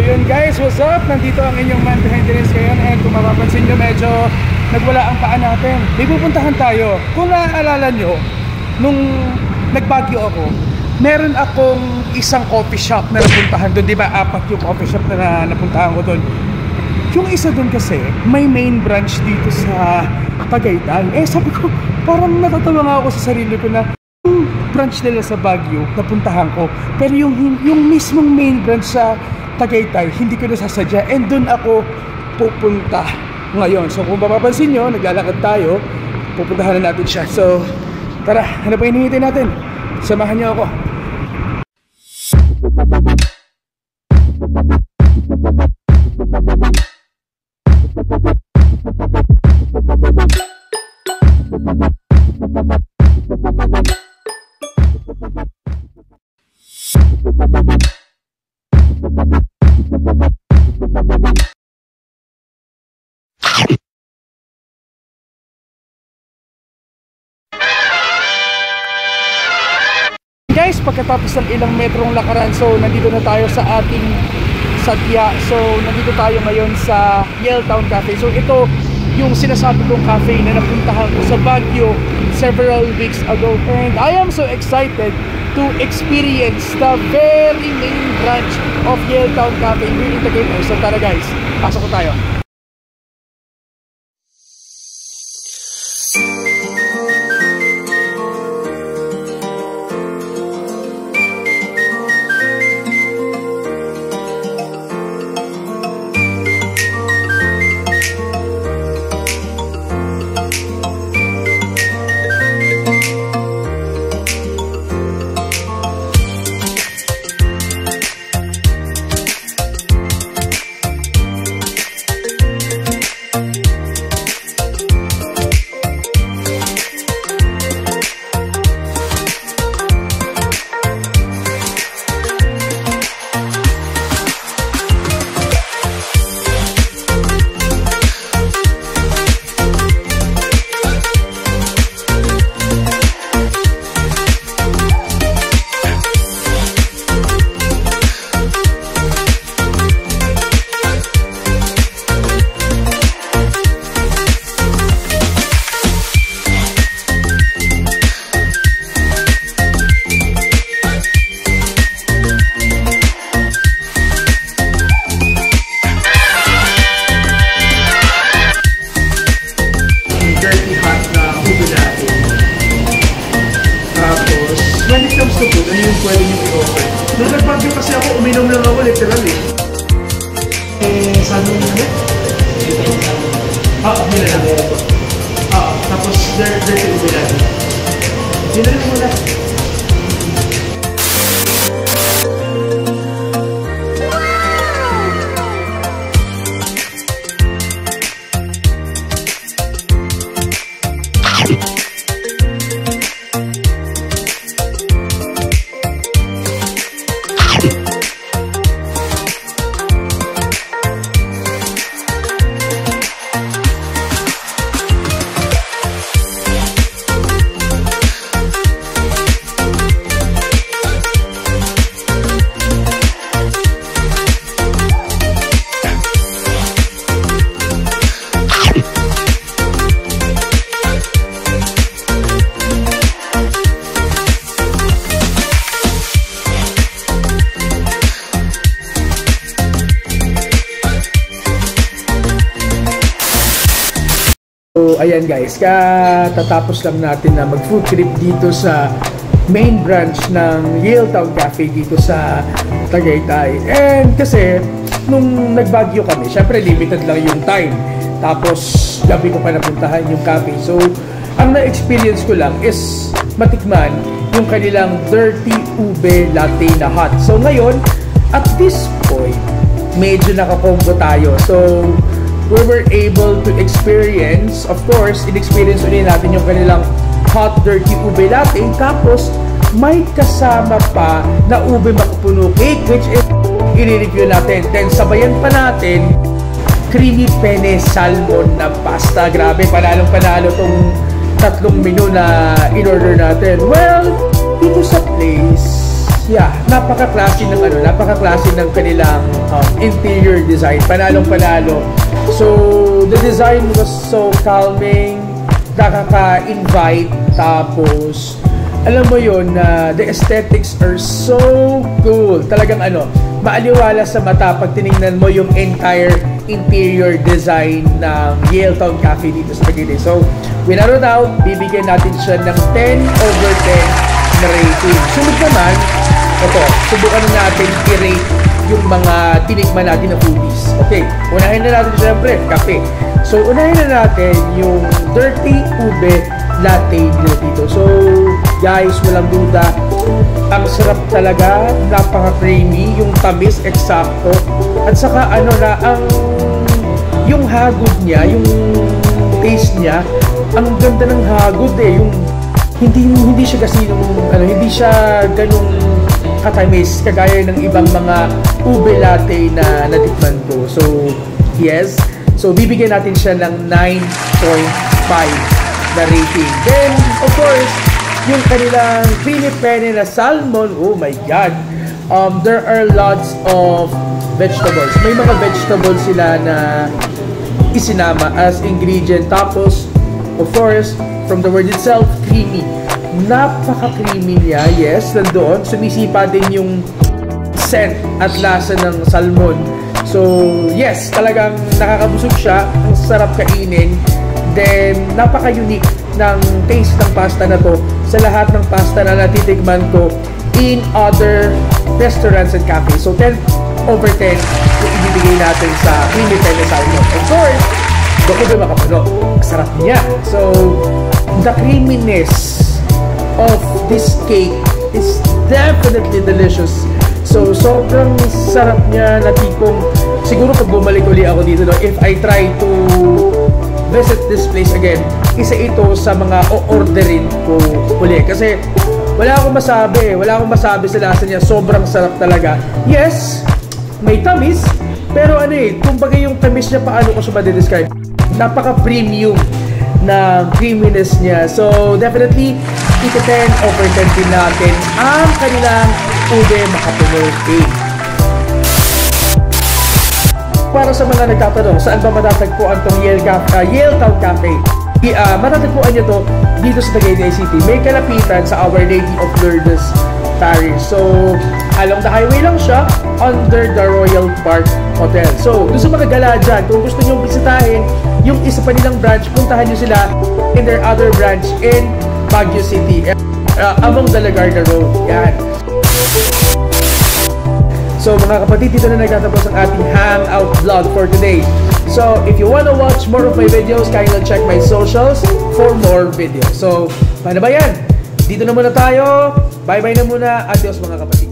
yun guys, what's up? Nandito ang inyong man behind the rest ngayon. And kung mapapansin nyo, medyo nagwala ang paa natin. May pupuntahan tayo. Kung naaalala nyo, nung nagbagyo ako, meron akong isang coffee shop na napuntahan doon. Diba, 4 yung coffee shop na napuntahan ko doon. Yung isa doon kasi, may main branch dito sa Tagaytay. Eh sabi ko, parang natatawa nga ako sa sarili ko na yung branch nila sa Baguio, napuntahan ko. Pero yung mismong main branch sa Tagaytay, hindi ko nasasadya. And doon ako pupunta ngayon. So kung mapapansin nyo, naglalakad tayo, pupuntahan na natin siya. So tara, ano pa hinihintay natin? Samahan nyo ako. Guys, pagkatapos ng ilang metrong lakaran, so nandito na tayo sa ating sadya. So nandito tayo ngayon sa Yaletown Cafe. So ito yung sinasabi kong cafe na napuntahan ko sa Baguio several weeks ago. And I am so excited to experience the very main branch of Yaletown Cafe here in Tagaytay. So tara guys, pasok ko tayo. Nung nagpagyo kasi ako, uminom lang ako literally. Saan mo naman? Mila lang. Tapos dirty ube natin. Mila lang muna. So ayan guys, katatapos lang natin na mag food trip dito sa main branch ng Yaletown Cafe dito sa Tagaytay. And kasi nung nagbagyo kami, syempre limited lang yung time. Tapos gabi ko pa napuntahan yung cafe. So ang na-experience ko lang is matikman yung kanilang dirty ube latte na hot. So ngayon, at this point, medyo nakakombo tayo. So we were able to experience, of course, in-experience ulit natin yung kanilang hot dirty ube latte. Tapos may kasama pa na ube makupuno cake, which is i-review natin. Then sabayan pa natin creamy penne salmon na pasta. Grabe, panalong panalo tong tatlong menu na in-order natin. Well, dito sa place, yeah, napaka-classy ng kanilang interior design. Panalong-panalo. So, the design was so calming, nakaka-invite, tapos, alam mo yun, the aesthetics are so cool. Talagang maaliwala sa mata pag tinignan mo yung entire interior design ng Yale Town Cafe dito sa Tagaytay. So, we narrowed out, bibigyan natin siya ng 10/10 na rating. Sunod naman, subukan natin i-rate yung mga tinikman natin na foodies. Okay, unahin na natin syempre, kape. So, unahin na natin yung Dirty Ube Latte dito. So, guys, walang duda, ang sarap talaga, napaka-creamy, yung tamis, eksakto. At saka, yung hagod niya, yung taste niya, ang ganda ng hagod yung hindi siya kasi hindi siya ganung katamis kagaya ng ibang mga ube latte na natikman ko. So, yes. So, bibigyan natin siya ng 9.5 na rating. Then, of course, yung kanilang creamy penne na salmon, oh my God. There are lots of vegetables. May mga vegetables sila na isinama as ingredient. Tapos, of course, from the word itself, creamy. Napaka-creamy niya. Yes, nandoon. Sumisipa din yung scent at lasa ng salmon. So, yes, talagang nakakabusog siya. Ang sarap kainin. Then, napaka-unique ng taste ng pasta na to sa lahat ng pasta na natitikman ko in other restaurants and cafes. So, 10/10 yung ibibigay natin sa creamy penne salmon. Of course, bako ba makapuno? Sarap niya. So, the creaminess of this cake is definitely delicious. So, sobrang sarap niya na tipong, siguro pag bumalik uli ako dito, if I try to visit this place again, isa ito sa mga o-orderin ko uli. Kasi, wala akong masabi sa lasa niya. Sobrang sarap talaga. Yes, may tamis, pero kumbaga yung tamis niya, paano ko siya ma-describe? Napaka-premium na creaminess niya. So, definitely, ito 10/10 din natin ang kanilang ube makapuno cake. Para sa mga nagtatanong, saan ba matatagpuan itong Yale Town Cafe? Matatagpuan nyo to dito sa Tagaytay City. May kalapitan sa Our Lady of Lourdes Parish. So, along the highway lang siya, under the Royal Park Hotel. So, doon sa mga gala dyan, kung gusto nyo bisitahin yung isa pa nilang branch, puntahan nyo sila in their other branch in Baguio City, among the Lagarda Road. Yan. So, mga kapatid, dito na nagtatapos ang ating hangout vlog for today. So, if you wanna watch more of my videos, kindly check my socials for more videos. So, paano ba yan? Dito na muna tayo. Bye-bye na muna. Adios mga kapatid.